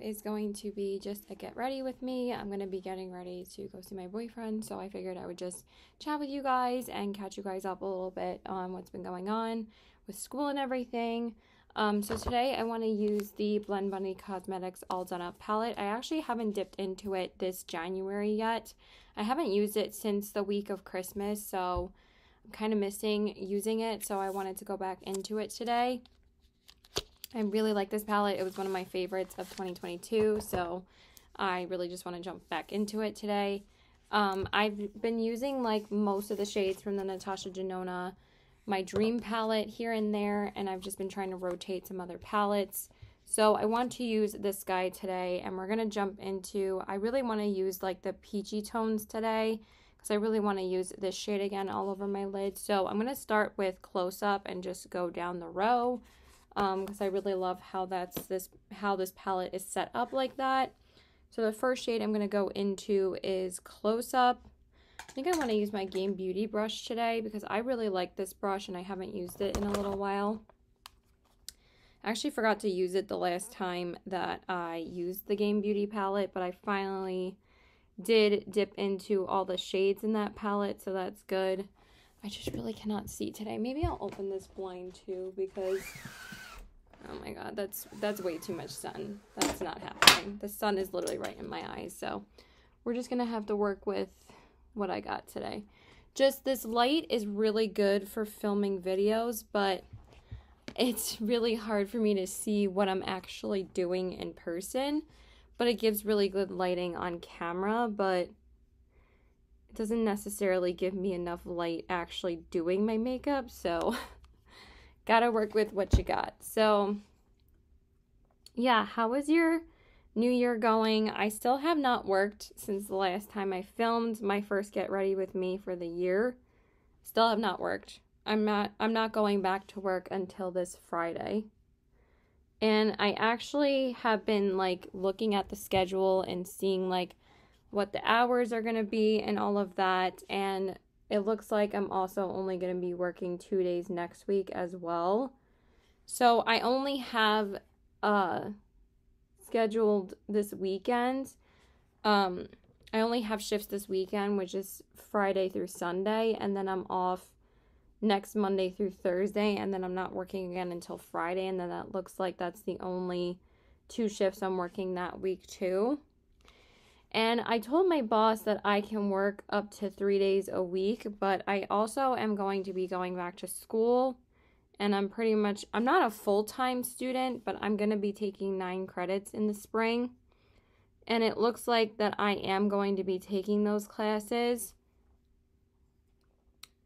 is going to be just a get ready with me. I'm going to be getting ready to go see my boyfriend, so I figured I would just chat with you guys and catch you guys up a little bit on what's been going on with school and everything. So today I want to use the BlendBunny Cosmetics All Done Up palette. I actually haven't dipped into it this January yet. I haven't used it since the week of Christmas, so I'm kind of missing using it, so I wanted to go back into it today. I really like this palette. It was one of my favorites of 2022, so I really just want to jump back into it today. I've been using like most of the shades from the Natasha Denona My Dream palette here and there, and I've just been trying to rotate some other palettes. So I want to use this guy today, and we're going to jump into, I really want to use like the peachy tones today, because I really want to use this shade again all over my lid. So I'm going to start with Close Up and just go down the row, because I really love how this palette is set up like that. So the first shade I'm going to go into is Close Up. I think I want to use my Game Beauty brush today because I really like this brush and I haven't used it in a little while. I actually forgot to use it the last time that I used the Game Beauty palette, but I finally did dip into all the shades in that palette, so that's good. I just really cannot see today. Maybe I'll open this blind too because, oh my god, that's way too much sun. That's not happening. The sun is literally right in my eyes, so we're just gonna have to work with what I got today. Just this light is really good for filming videos, but it's really hard for me to see what I'm actually doing in person. But it gives really good lighting on camera, but it doesn't necessarily give me enough light actually doing my makeup, so gotta work with what you got. So yeah, how is your new year going? I still have not worked since the last time I filmed my first Get Ready With Me for the year. Still have not worked. I'm not going back to work until this Friday. And I actually have been like looking at the schedule and seeing like what the hours are going to be and all of that. And it looks like I'm also only going to be working 2 days next week as well. So I only have scheduled this weekend. I only have shifts this weekend, which is Friday through Sunday. And then I'm off next Monday through Thursday, and then I'm not working again until Friday, and then that looks like that's the only 2 shifts I'm working that week too. And I told my boss that I can work up to 3 days a week, but I also am going to be going back to school, and I'm not a full-time student, but I'm going to be taking 9 credits in the spring, and it looks like that I am going to be taking those classes.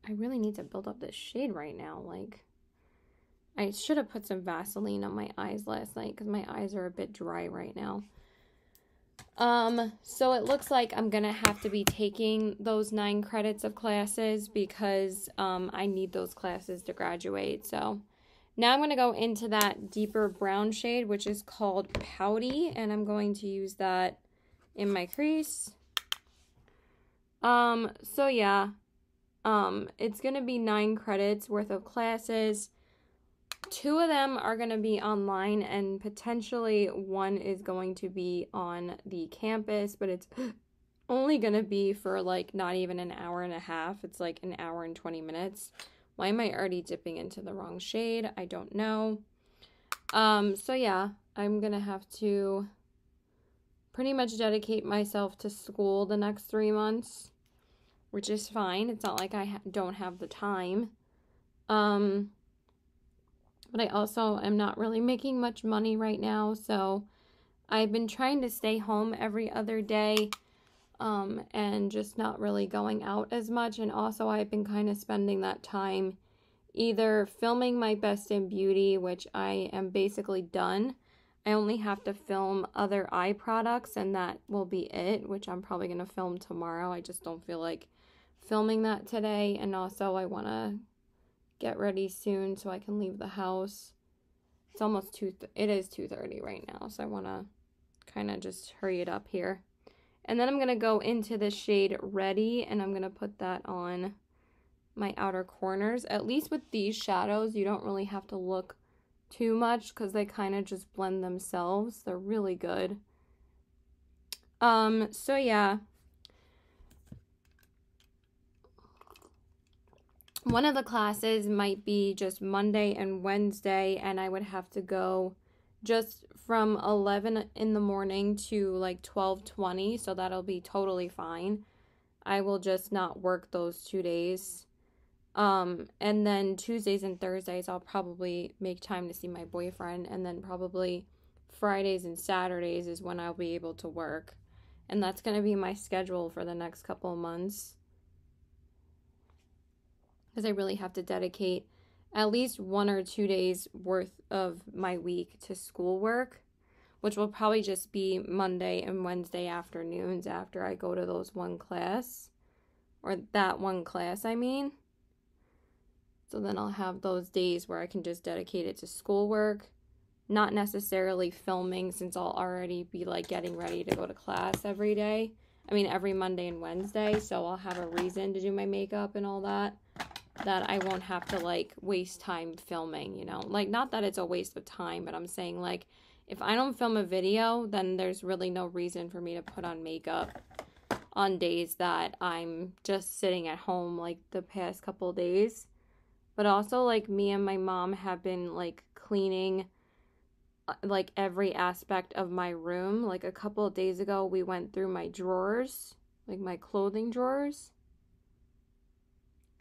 I really need to build up this shade right now. Like, I should have put some Vaseline on my eyes last night because my eyes are a bit dry right now. So it looks like I'm going to have to be taking those 9 credits of classes because I need those classes to graduate. So now I'm going to go into that deeper brown shade, which is called Pouty, and I'm going to use that in my crease. So yeah. It's going to be 9 credits worth of classes. 2 of them are going to be online, and potentially 1 is going to be on the campus, but it's only going to be for like not even an hour and a half. It's like an hour and 20 minutes. Why am I already dipping into the wrong shade? I don't know. So yeah, I'm going to have to pretty much dedicate myself to school the next 3 months. Which is fine. It's not like I don't have the time. But I also am not really making much money right now. So I've been trying to stay home every other day. And just not really going out as much. And also I've been kind of spending that time either filming my Best in Beauty, which I am basically done. I only have to film other eye products and that will be it, which I'm probably going to film tomorrow. I just don't feel like filming that today, and also I want to get ready soon so I can leave the house. It's almost it is 2:30 right now, so I want to kind of just hurry it up here. And then I'm going to go into the shade Ready, and I'm going to put that on my outer corners. At least with these shadows, you don't really have to look too much because they kind of just blend themselves. They're really good. So yeah. One of the classes might be just Monday and Wednesday, and I would have to go just from 11 in the morning to like 12:20, so that'll be totally fine. I will just not work those 2 days. And then Tuesdays and Thursdays, I'll probably make time to see my boyfriend, and then probably Fridays and Saturdays is when I'll be able to work. And that's going to be my schedule for the next couple of months, because I really have to dedicate at least 1 or 2 days worth of my week to schoolwork, which will probably just be Monday and Wednesday afternoons after I go to those one class, or that one class, I mean. So then I'll have those days where I can just dedicate it to schoolwork, not necessarily filming, since I'll already be like getting ready to go to class every day. I mean, every Monday and Wednesday, so I'll have a reason to do my makeup and all that I won't have to like waste time filming, you know. Like, not that it's a waste of time, but I'm saying like if I don't film a video, then there's really no reason for me to put on makeup on days that I'm just sitting at home, like the past couple of days. But also, like, me and my mom have been like cleaning like every aspect of my room. Like a couple of days ago, we went through my drawers, like my clothing drawers.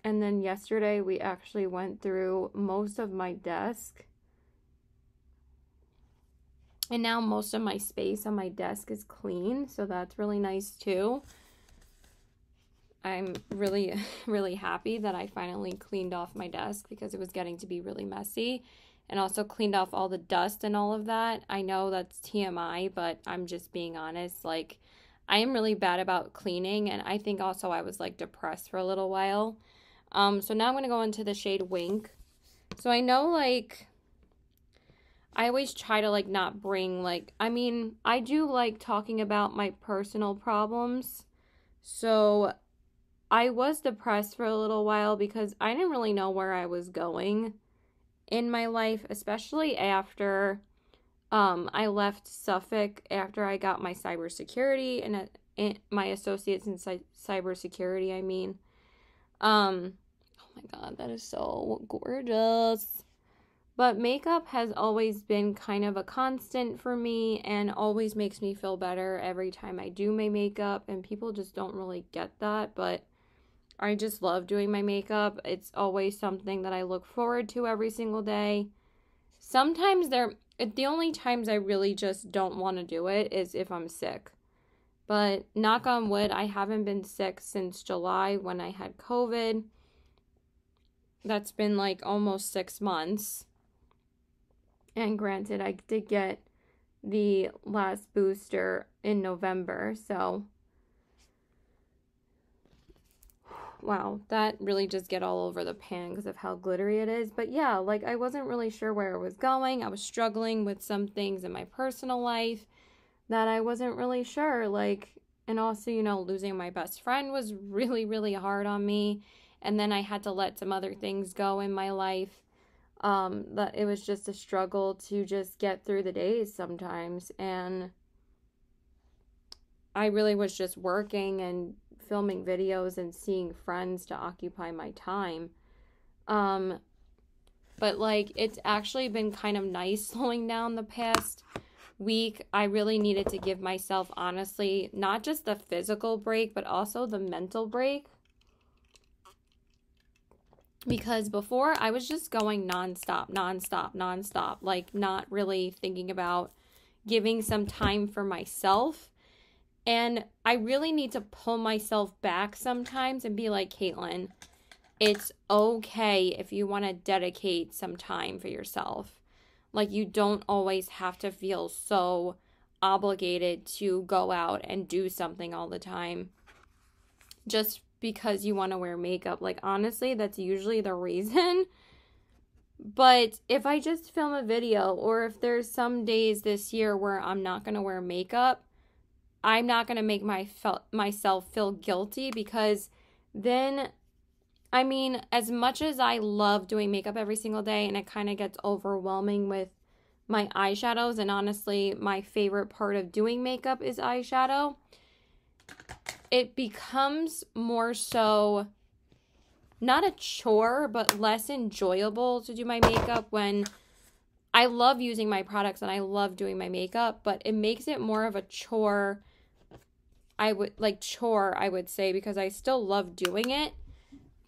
And then yesterday, we actually went through most of my desk. And now most of my space on my desk is clean, so that's really nice too. I'm really, really happy that I finally cleaned off my desk, because it was getting to be really messy. And also cleaned off all the dust and all of that. I know that's TMI, but I'm just being honest. Like, I am really bad about cleaning, and I think also I was like depressed for a little while. So now I'm going to go into the shade Wink. So I know, like, I always try to, like, not bring, like, I mean, I do like talking about my personal problems. So I was depressed for a little while because I didn't really know where I was going in my life, especially after I left Suffolk, after I got my cybersecurity and my associates in cybersecurity, I mean. Oh my god, that is so gorgeous. But makeup has always been kind of a constant for me, and always makes me feel better every time I do my makeup, and people just don't really get that, but I just love doing my makeup. It's always something that I look forward to every single day. Sometimes the only times I really just don't want to do it is if I'm sick. But knock on wood, I haven't been sick since July when I had COVID. That's been like almost 6 months. And granted, I did get the last booster in November, so wow, that really just get all over the pan because of how glittery it is. But yeah, like, I wasn't really sure where it was going. I was struggling with some things in my personal life that I wasn't really sure, like, and also, you know, losing my best friend was really, really hard on me. And then I had to let some other things go in my life. That it was just a struggle to just get through the days sometimes. And I really was just working and filming videos and seeing friends to occupy my time. But like, it's actually been kind of nice slowing down the past week. I really needed to give myself, honestly, not just the physical break, but also the mental break. Because before, I was just going nonstop, like not really thinking about giving some time for myself. And I really need to pull myself back sometimes and be like, Caitlin, it's okay if you want to dedicate some time for yourself. Like, you don't always have to feel so obligated to go out and do something all the time just because you want to wear makeup. Like, honestly, that's usually the reason. But if I just film a video, or if there's some days this year where I'm not going to wear makeup, I'm not going to make myself feel guilty, because then, I mean, as much as I love doing makeup every single day, and it kind of gets overwhelming with my eyeshadows, and honestly, my favorite part of doing makeup is eyeshadow. it becomes more so not a chore, but less enjoyable to do my makeup when I love using my products and I love doing my makeup, but it makes it more of a chore. I would say, because I still love doing it,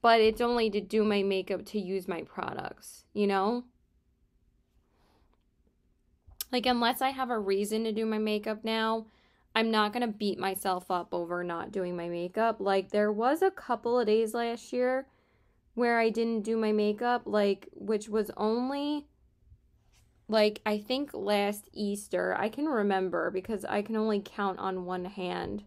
but it's only to do my makeup to use my products, you know? Like, unless I have a reason to do my makeup now, I'm not going to beat myself up over not doing my makeup. Like, there was a couple of days last year where I didn't do my makeup, like, which was only, like, I think last Easter. I can remember because I can only count on one hand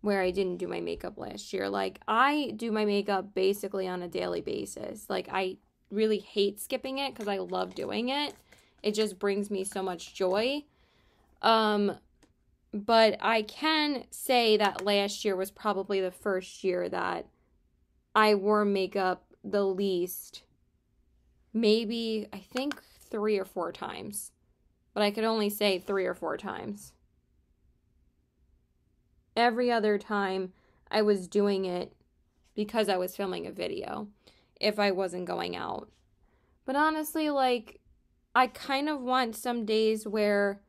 where I didn't do my makeup last year. Like, I do my makeup basically on a daily basis. Like, I really hate skipping it because I love doing it. It just brings me so much joy. But I can say that last year was probably the first year that I wore makeup the least. Maybe, I think 3 or 4 times. But I could only say 3 or 4 times. Every other time I was doing it because I was filming a video, if I wasn't going out. But honestly, like, I kind of want some days where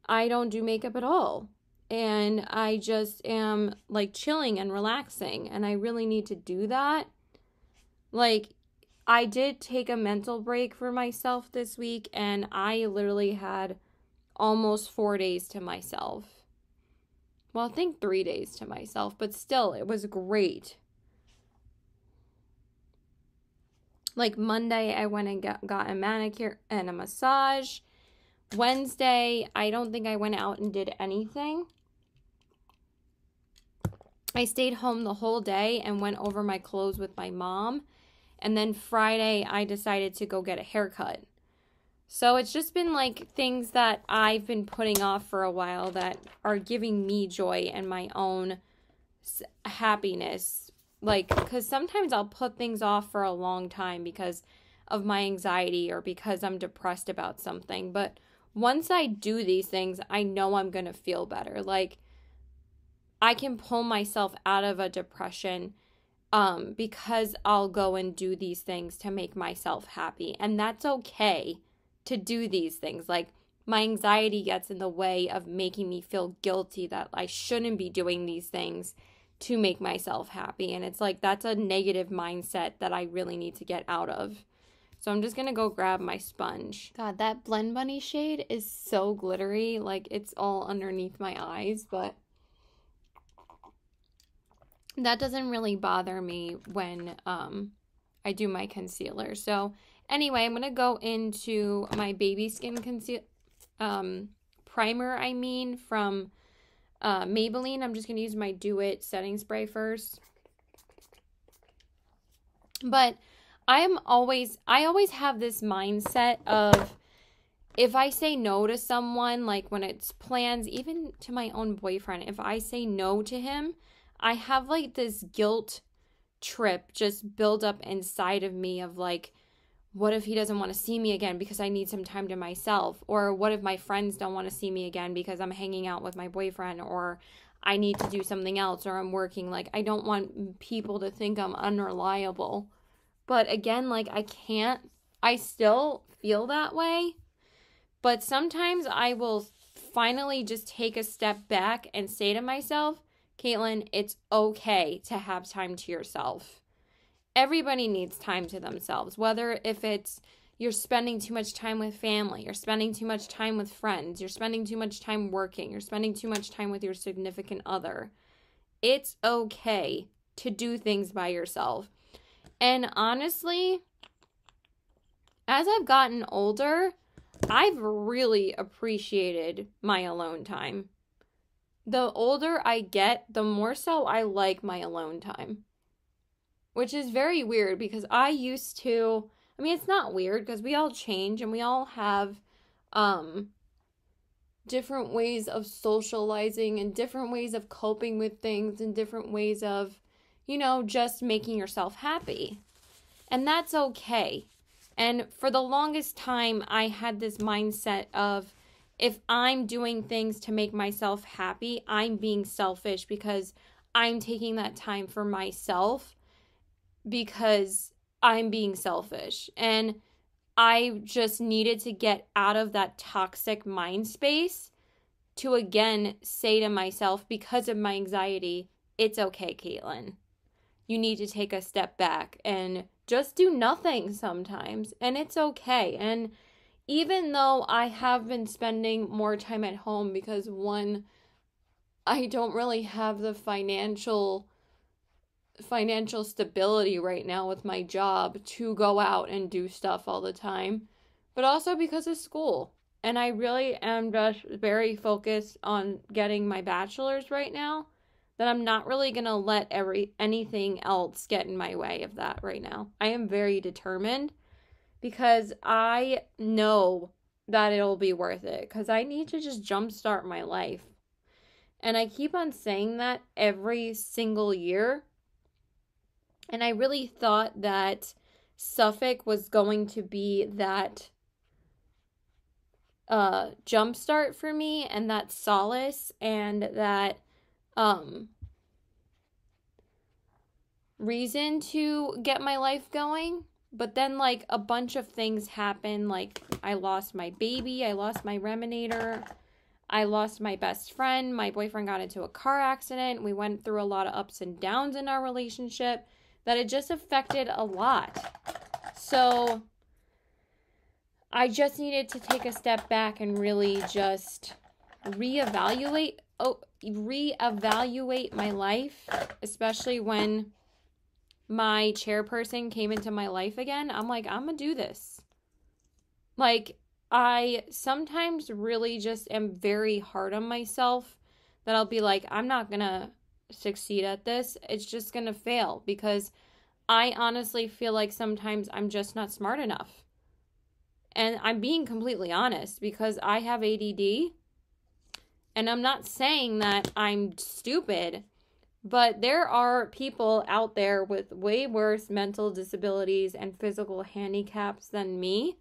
I don't do makeup at all. And I just am, like, chilling and relaxing. And I really need to do that. Like, I did take a mental break for myself this week. And I literally had almost 4 days to myself. Well, I think 3 days to myself. But still, it was great. Like, Monday, I went and got a manicure and a massage. Wednesday, I don't think I went out and did anything. I stayed home the whole day and went over my clothes with my mom. And then Friday, I decided to go get a haircut. So it's just been, like, things that I've been putting off for a while that are giving me joy and my own happiness. Like, because sometimes I'll put things off for a long time because of my anxiety or because I'm depressed about something. But once I do these things, I know I'm going to feel better. Like, I can pull myself out of a depression because I'll go and do these things to make myself happy. And that's okay to do these things. Like, my anxiety gets in the way of making me feel guilty that I shouldn't be doing these things to make myself happy. And it's like, that's a negative mindset that I really need to get out of. So I'm just going to go grab my sponge. God, that BlendBunny shade is so glittery. Like, it's all underneath my eyes, but that doesn't really bother me when I do my concealer. So anyway, I'm going to go into my baby skin primer, from Maybelline. I'm just going to use my Do It setting spray first. But I always have this mindset of, if I say no to someone, like when it's plans, even to my own boyfriend, if I say no to him, I have like this guilt trip just build up inside of me of like, what if he doesn't want to see me again because I need some time to myself? Or what if my friends don't want to see me again because I'm hanging out with my boyfriend, or I need to do something else, or I'm working? Like, I don't want people to think I'm unreliable. But again, like, I still feel that way. But sometimes I will finally just take a step back and say to myself, Caitlin, it's okay to have time to yourself. Everybody needs time to themselves, whether if it's you're spending too much time with family, you're spending too much time with friends, you're spending too much time working, you're spending too much time with your significant other. It's okay to do things by yourself. And honestly, as I've gotten older, I've really appreciated my alone time. The older I get, the more so I like my alone time. Which is very weird because I used to, I mean, it's not weird because we all change and we all have different ways of socializing and different ways of coping with things and different ways of, you know, just making yourself happy. And that's okay. And for the longest time, I had this mindset of, if I'm doing things to make myself happy, I'm being selfish because I'm taking that time for myself because I'm being selfish. And I just needed to get out of that toxic mind space to again say to myself, because of my anxiety, it's okay, Caitlin. You need to take a step back and just do nothing sometimes. And it's okay. And even though I have been spending more time at home because, one, I don't really have the financial stability right now with my job to go out and do stuff all the time, but also because of school. And I really am just very focused on getting my bachelor's right now, that I'm not really going to let anything else get in my way of that right now. I am very determined because I know that it'll be worth it, because I need to just jumpstart my life. And I keep on saying that every single year. And I really thought that Suffolk was going to be that jumpstart for me, and that solace, and that reason to get my life going. But then, like, a bunch of things happened. Like, I lost my baby, I lost my Reminator, I lost my best friend, my boyfriend got into a car accident, we went through a lot of ups and downs in our relationship, that it just affected a lot. So I just needed to take a step back and really just reevaluate my life, especially when my chairperson came into my life again. I'm like, I'm gonna do this. Like, I sometimes really just am very hard on myself, that I'll be like, I'm not gonna succeed at this. It's just gonna fail, because I honestly feel like sometimes I'm just not smart enough. And I'm being completely honest, because I have ADD, and I'm not saying that I'm stupid, but there are people out there with way worse mental disabilities and physical handicaps than me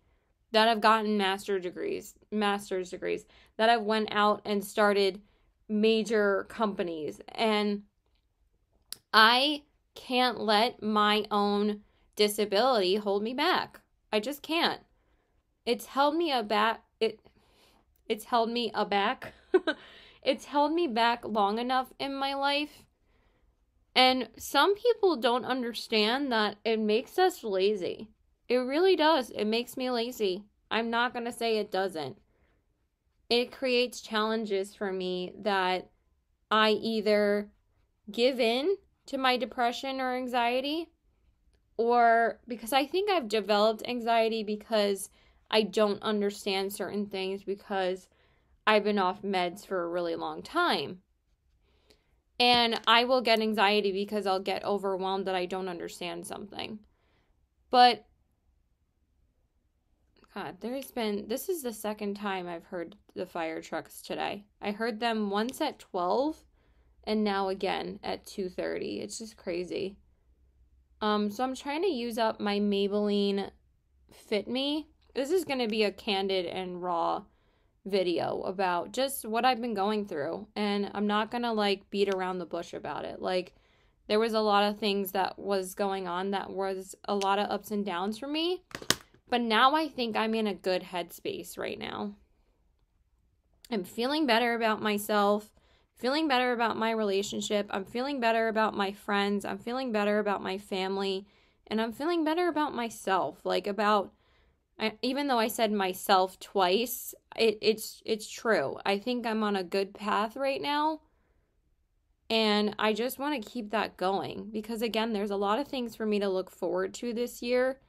that have gotten master's degrees, that have went out and started major companies. And I can't let my own disability hold me back. I just can't. It's held me aback. It's held me aback. It's held me back long enough in my life. And some people don't understand that it makes us lazy. It really does. It makes me lazy. I'm not going to say it doesn't. It creates challenges for me that I either give in to my depression or anxiety, or because I think I've developed anxiety because I don't understand certain things, because I've been off meds for a really long time. And I will get anxiety because I'll get overwhelmed that I don't understand something. But, God, this is the second time I've heard the fire trucks today. I heard them once at 12 and now again at 2:30. It's just crazy. So I'm trying to use up my Maybelline Fit Me. This is going to be a candid and raw video about just what I've been going through, and I'm not gonna like beat around the bush about it. Like, there was a lot of things that was going on, that was a lot of ups and downs for me, but now I think I'm in a good headspace right now. I'm feeling better about myself, feeling better about my relationship, I'm feeling better about my friends, I'm feeling better about my family, and I'm feeling better about myself. Like, even though I said myself twice, it's true. I think I'm on a good path right now, and I just want to keep that going, because again, there's a lot of things for me to look forward to this year,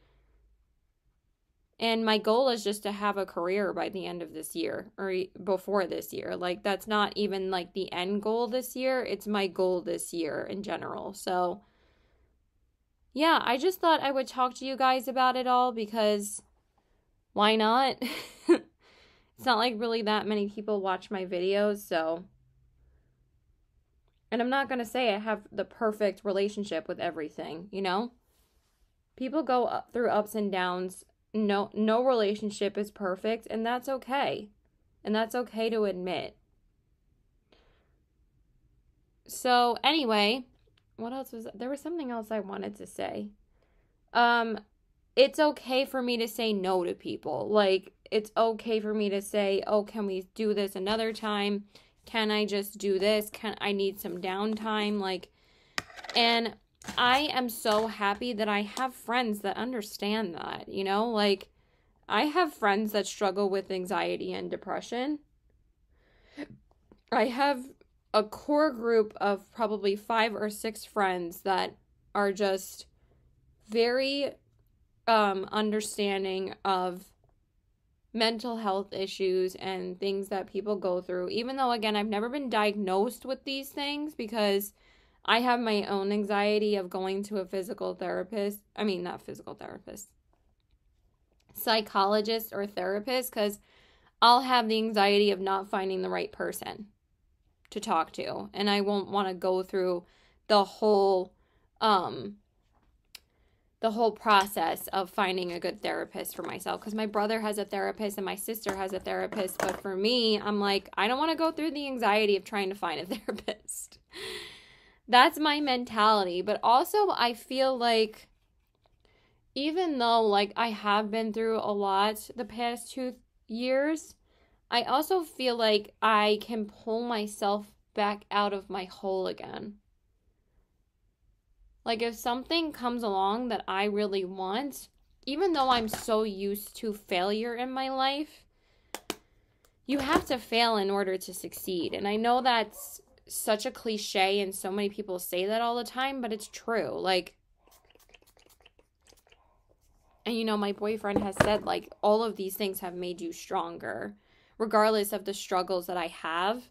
and my goal is just to have a career by the end of this year, or before this year. Like, that's not even like the end goal this year, it's my goal this year in general. So yeah, I just thought I would talk to you guys about it all, because why not? It's not like really that many people watch my videos, so. And I'm not going to say I have the perfect relationship with everything, you know? People go through ups and downs. No relationship is perfect, and that's okay. And that's okay to admit. So anyway, what else was there? Was something else I wanted to say. It's okay for me to say no to people. Like, it's okay for me to say, oh, can we do this another time? Can I just do this? Can I need some downtime? Like, and I am so happy that I have friends that understand that, you know? Like, I have friends that struggle with anxiety and depression. I have a core group of probably 5 or 6 friends that are just very understanding of mental health issues and things that people go through. Even though, again, I've never been diagnosed with these things because I have my own anxiety of going to a physical therapist. I mean, not physical therapist, psychologist or therapist, because I'll have the anxiety of not finding the right person to talk to, and I won't want to go through the whole process of finding a good therapist for myself, because my brother has a therapist and my sister has a therapist, but for me, I'm like, I don't want to go through the anxiety of trying to find a therapist. That's my mentality. But also, I feel like even though like I have been through a lot the past 2 years, I also feel like I can pull myself back out of my hole again. Like, if something comes along that I really want, even though I'm so used to failure in my life, you have to fail in order to succeed. And I know that's such a cliche and so many people say that all the time, but it's true. Like, and you know, my boyfriend has said, like, all of these things have made you stronger, regardless of the struggles that I have.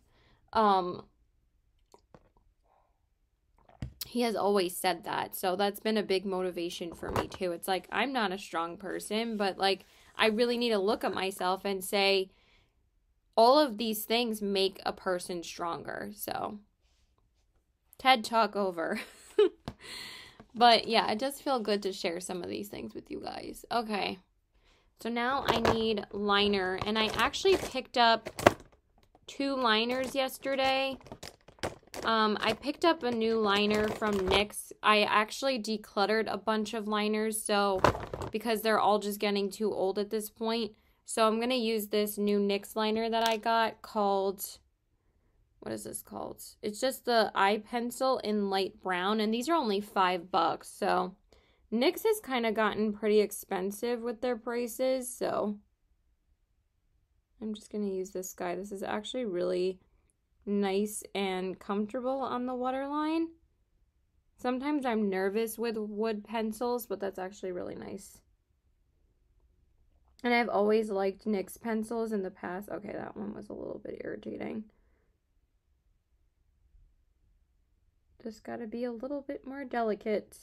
He has always said that. So that's been a big motivation for me too. It's like, I'm not a strong person, but like, I really need to look at myself and say, all of these things make a person stronger. So, TED Talk over. But yeah, it does feel good to share some of these things with you guys. Okay. So now I need liner. And I actually picked up 2 liners yesterday. I picked up a new liner from NYX. I actually decluttered a bunch of liners, so because they're all just getting too old at this point. So I'm going to use this new NYX liner that I got called, what is this called? It's just the eye pencil in light brown, and these are only $5. So NYX has kind of gotten pretty expensive with their prices, so I'm just going to use this guy. This is actually really nice and comfortable on the waterline. Sometimes I'm nervous with wood pencils, but that's actually really nice. And I've always liked NYX pencils in the past. Okay, that one was a little bit irritating. Just gotta be a little bit more delicate.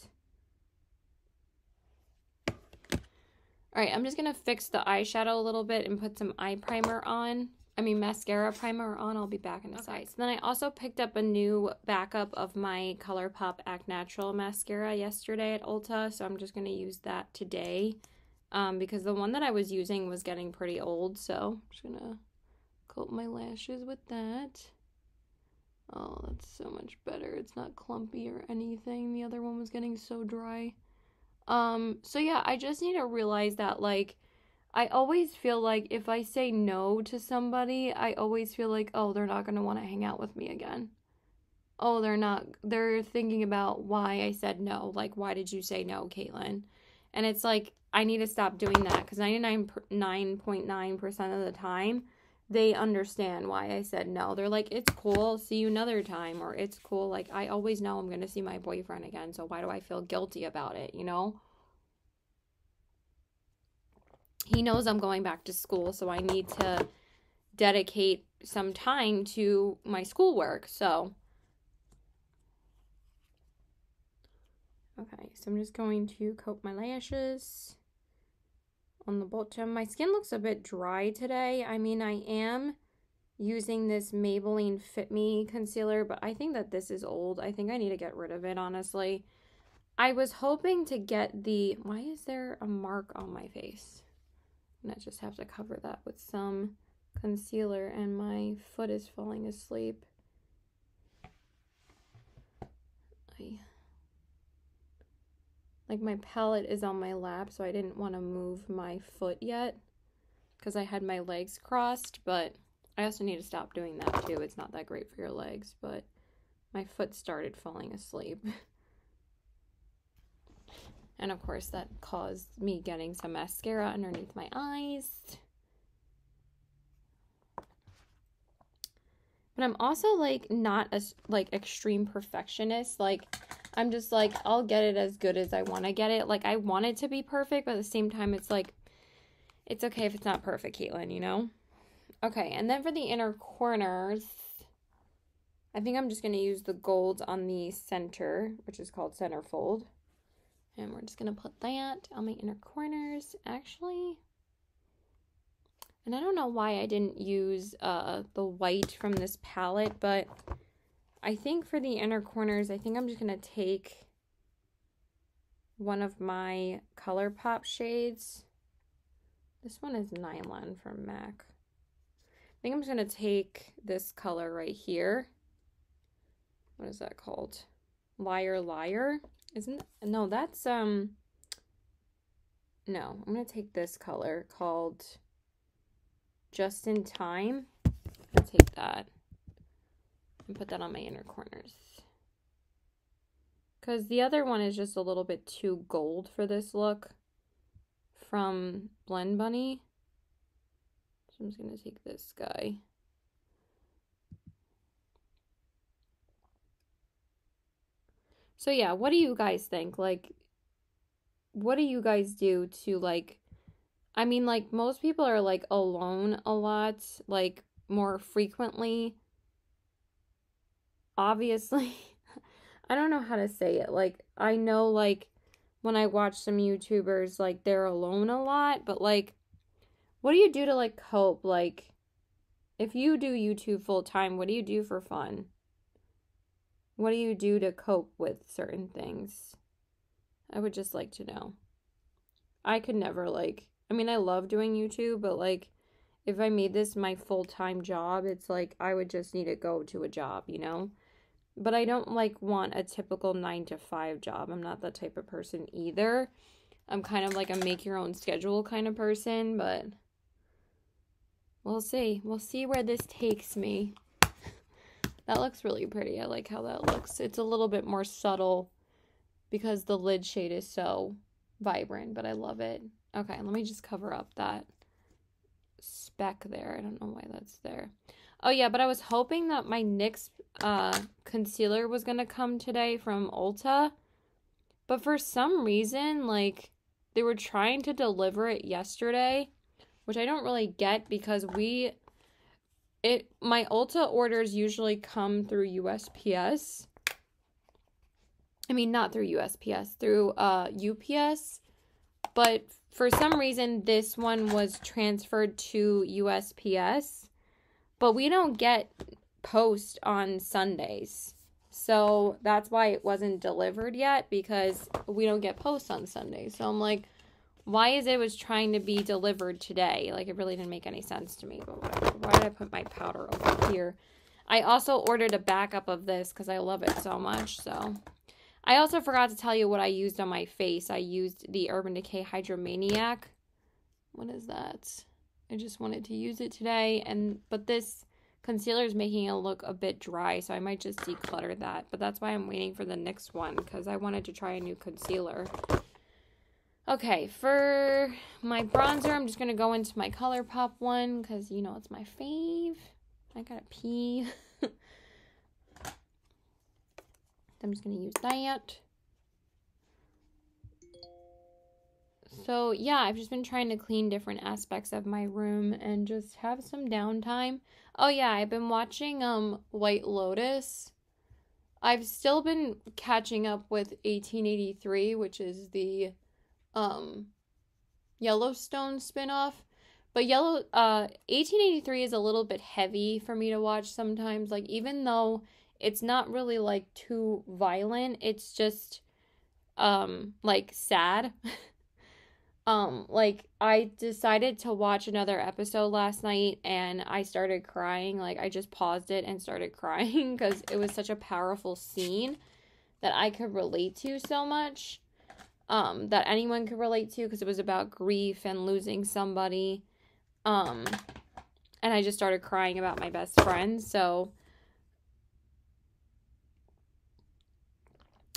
Alright, I'm just gonna fix the eyeshadow a little bit and put some eye primer on. Mascara primer on. I'll be back in a sec. So then I also picked up a new backup of my ColourPop Act Natural mascara yesterday at Ulta, so I'm just going to use that today because the one that I was using was getting pretty old, so I'm just going to coat my lashes with that. Oh, that's so much better. It's not clumpy or anything. The other one was getting so dry. So yeah, I just need to realize that, like, I always feel like if I say no to somebody, I always feel like, oh, they're not going to want to hang out with me again. Oh, they're thinking about why I said no. Like, why did you say no, Caitlin? And it's like, I need to stop doing that because 99.9% of the time, they understand why I said no. They're like, it's cool, I'll see you another time. Or it's cool, like, I always know I'm going to see my boyfriend again, so why do I feel guilty about it, you know? He knows I'm going back to school, so I need to dedicate some time to my schoolwork, so. Okay, so I'm just going to coat my lashes on the bottom. My skin looks a bit dry today. I mean, I am using this Maybelline Fit Me concealer, but I think that this is old. I think I need to get rid of it, honestly. I was hoping to get the, why is there a mark on my face? And I just have to cover that with some concealer, and my foot is falling asleep. like my palette is on my lap, so I didn't want to move my foot yet because I had my legs crossed, but I also need to stop doing that too. It's not that great for your legs, but my foot started falling asleep. And of course that caused me getting some mascara underneath my eyes. But I'm also like not a like extreme perfectionist. Like I'm just like, I'll get it as good as I want to get it. Like I want it to be perfect, but at the same time it's like, it's okay if it's not perfect, Caitlin, you know? Okay, and then for the inner corners, I think I'm just going to use the gold on the center, which is called centerfold. And we're just going to put that on my inner corners, actually. And I don't know why I didn't use the white from this palette, but I think for the inner corners, I think I'm just going to take one of my ColourPop shades. This one is Nylon from MAC. I think I'm just going to take this color right here. What is that called? Liar Liar? No, that's, no, I'm going to take this color called Just in Time. I'll take that and put that on my inner corners. Because the other one is just a little bit too gold for this look from BlendBunny. So I'm just going to take this guy. So yeah, what do you guys think? Like, what do you guys do to like, I mean, like most people are like alone a lot, like more frequently. Obviously, I don't know how to say it. Like, I know like when I watch some YouTubers, like they're alone a lot, but like, what do you do to like cope? Like, if you do YouTube full time, what do you do for fun? What do you do to cope with certain things? I would just like to know. I could never like, I mean, I love doing YouTube, but like, if I made this my full-time job, it's like, I would just need to go to a job, you know? But I don't like want a typical 9-to-5 job. I'm not that type of person either. I'm kind of like a make your own schedule kind of person, but we'll see. We'll see where this takes me. That looks really pretty. I like how that looks. It's a little bit more subtle because the lid shade is so vibrant, but I love it. Okay, let me just cover up that speck there. I don't know why that's there. Oh yeah, but I was hoping that my NYX concealer was going to come today from Ulta. But for some reason, like, they were trying to deliver it yesterday, which I don't really get because my Ulta orders usually come through USPS. I mean, not through USPS, through UPS. But for some reason, this one was transferred to USPS. But we don't get post on Sundays. So that's why it wasn't delivered yet, because we don't get post on Sundays. So I'm like, why is it was trying to be delivered today? Like, it really didn't make any sense to me, but whatever. Why did I put my powder over here? I also ordered a backup of this because I love it so much, so. I also forgot to tell you what I used on my face. I used the Urban Decay Hydromaniac. What is that? I just wanted to use it today, but this concealer is making it look a bit dry, so I might just declutter that. But that's why I'm waiting for the NYX one, because I wanted to try a new concealer. Okay, for my bronzer, I'm just going to go into my ColourPop one, because, you know, it's my fave. I gotta pee. I'm just going to use that. So, yeah, I've just been trying to clean different aspects of my room and just have some downtime. Oh, yeah, I've been watching White Lotus. I've still been catching up with 1883, which is the Yellowstone spinoff. But 1883 is a little bit heavy for me to watch sometimes. Like, even though it's not really, like, too violent, it's just, like, sad. Like, I decided to watch another episode last night, and I started crying. Like, I just paused it and started crying, because it was such a powerful scene that I could relate to so much, that anyone could relate to, because it was about grief and losing somebody. And I just started crying about my best friend, so.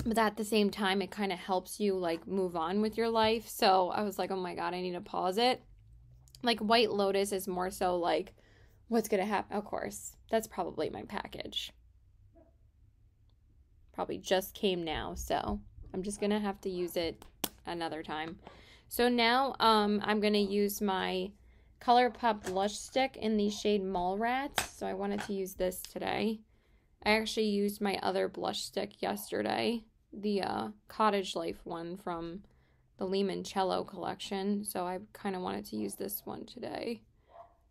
But at the same time, it kind of helps you, like, move on with your life. So I was like, oh my God, I need to pause it. Like, White Lotus is more so like, what's going to happen? Of course, that's probably my package. Probably just came now, so I'm just going to have to use it another time. So now I'm going to use my ColourPop blush stick in the shade Mallrats. So I wanted to use this today. I actually used my other blush stick yesterday, the Cottage Life one from the Limoncello collection. So I kind of wanted to use this one today.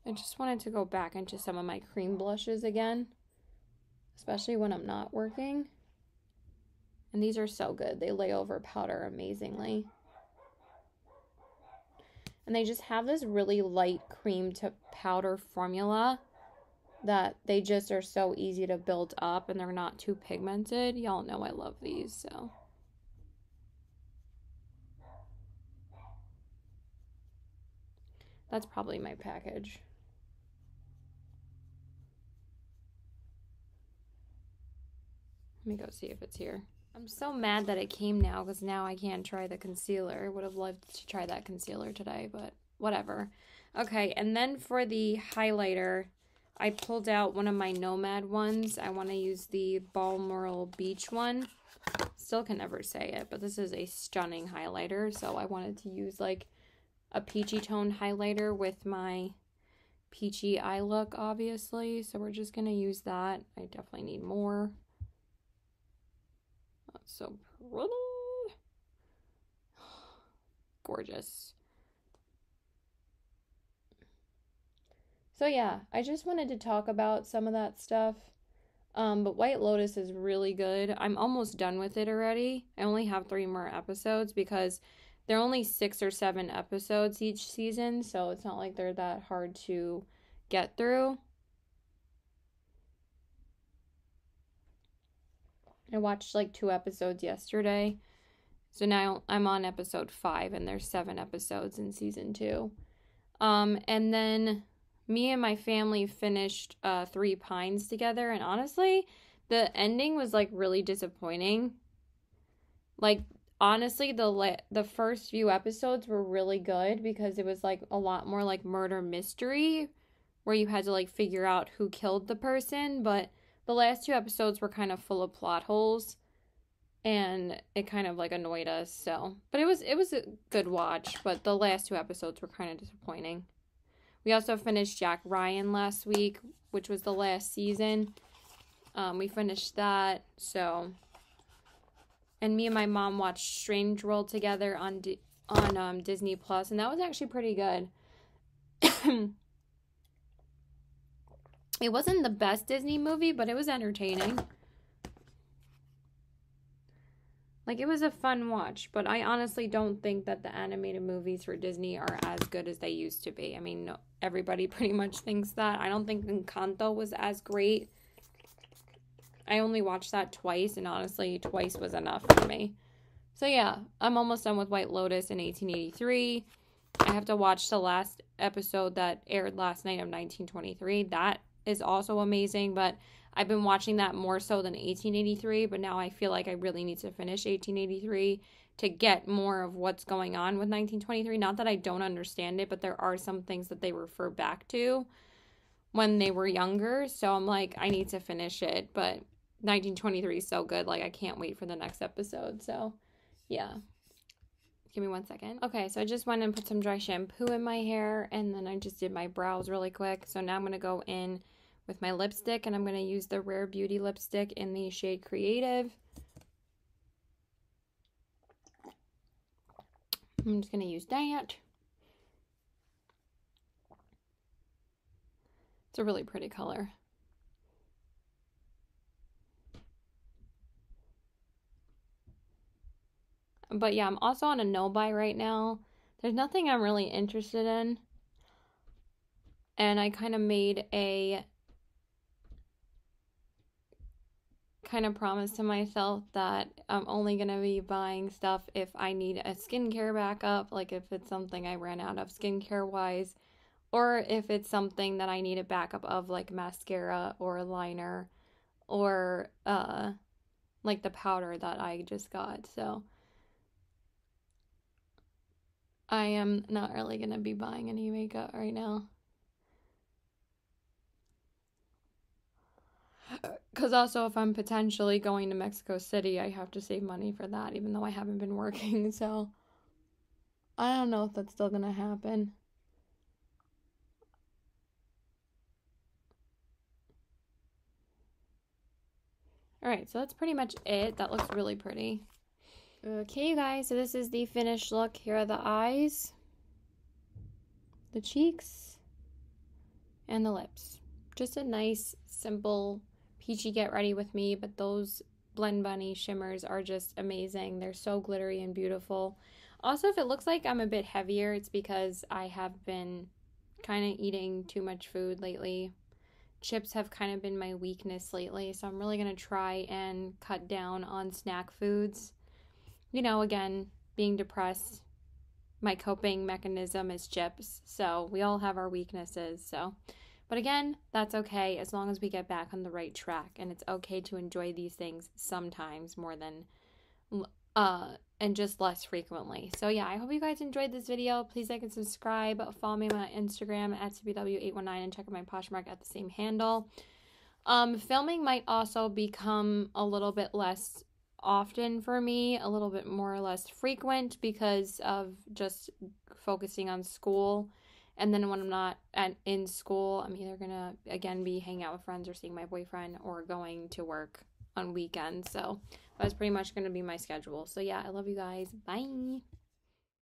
I just wanted to go back into some of my cream blushes again, especially when I'm not working. And these are so good. They lay over powder amazingly. And they just have this really light cream to powder formula that they just are so easy to build up, and they're not too pigmented. Y'all know I love these, so. That's probably my package. Let me go see if it's here. I'm so mad that it came now, because now I can't try the concealer. Would have loved to try that concealer today, but whatever. Okay, and then for the highlighter, I pulled out one of my Nomad ones. I want to use the Balmoral Beach one. Still can never say it, but this is a stunning highlighter. So I wanted to use like a peachy tone highlighter with my peachy eye look, obviously. So we're just going to use that. I definitely need more. That's so pretty. Gorgeous. So yeah, I just wanted to talk about some of that stuff. But White Lotus is really good. I'm almost done with it already. I only have 3 more episodes because they're only 6 or 7 episodes each season, so it's not like they're that hard to get through. I watched like 2 episodes yesterday. So now I'm on episode 5, and there's 7 episodes in season 2. And then me and my family finished 3 Pines together, and honestly, the ending was like really disappointing. Like, honestly, the first few episodes were really good because it was like a lot more like murder mystery, where you had to like figure out who killed the person, but the last 2 episodes were kind of full of plot holes, and it kind of like annoyed us. So, but it was a good watch, but the last 2 episodes were kind of disappointing. We also finished Jack Ryan last week, which was the last season. We finished that, so. And me and my mom watched Strange World together on Disney Plus, and that was actually pretty good. It wasn't the best Disney movie, but it was entertaining. Like, it was a fun watch, but I honestly don't think that the animated movies for Disney are as good as they used to be. I mean, everybody pretty much thinks that. I don't think Encanto was as great. I only watched that twice, and honestly, twice was enough for me. So yeah, I'm almost done with White Lotus in 1883. I have to watch the last episode that aired last night of 1923. That is also amazing, but I've been watching that more so than 1883, but now I feel like I really need to finish 1883 to get more of what's going on with 1923. Not that I don't understand it, but there are some things that they refer back to when they were younger, so I'm like, I need to finish it, but 1923 is so good, like, I can't wait for the next episode, so, yeah. Give me 1 second. Okay, so I just went and put some dry shampoo in my hair, and then I just did my brows really quick, so now I'm going to go in with my lipstick, and I'm going to use the Rare Beauty lipstick in the shade Creative. I'm just going to use that. It's a really pretty color. But yeah, I'm also on a no-buy right now. There's nothing I'm really interested in. And I kind of made a kind of promised to myself that I'm only going to be buying stuff if I need a skincare backup, like if it's something I ran out of skincare wise, or if it's something that I need a backup of, like mascara or liner or like the powder that I just got. So I am not really going to be buying any makeup right now. Because also, if I'm potentially going to Mexico City, I have to save money for that, even though I haven't been working. So I don't know if that's still going to happen. Alright, so that's pretty much it. That looks really pretty. Okay, you guys, so this is the finished look. Here are the eyes, the cheeks, and the lips. Just a nice, simple, peachy get ready with me, but those BlendBunny shimmers are just amazing. They're so glittery and beautiful. Also, if it looks like I'm a bit heavier, it's because I have been kind of eating too much food lately. Chips have kind of been my weakness lately, so I'm really going to try and cut down on snack foods. You know, again, being depressed, my coping mechanism is chips, so we all have our weaknesses. So, but again, that's okay as long as we get back on the right track, and it's okay to enjoy these things sometimes more than and just less frequently. So yeah, I hope you guys enjoyed this video. Please like and subscribe. Follow me on my Instagram at CBW819 and check out my Poshmark at the same handle. Filming might also become a little bit less often for me, a little bit more or less frequent because of just focusing on school. And then when I'm not in school, I'm either gonna again be hanging out with friends or seeing my boyfriend or going to work on weekends. So that's pretty much going to be my schedule. So yeah, I love you guys. Bye.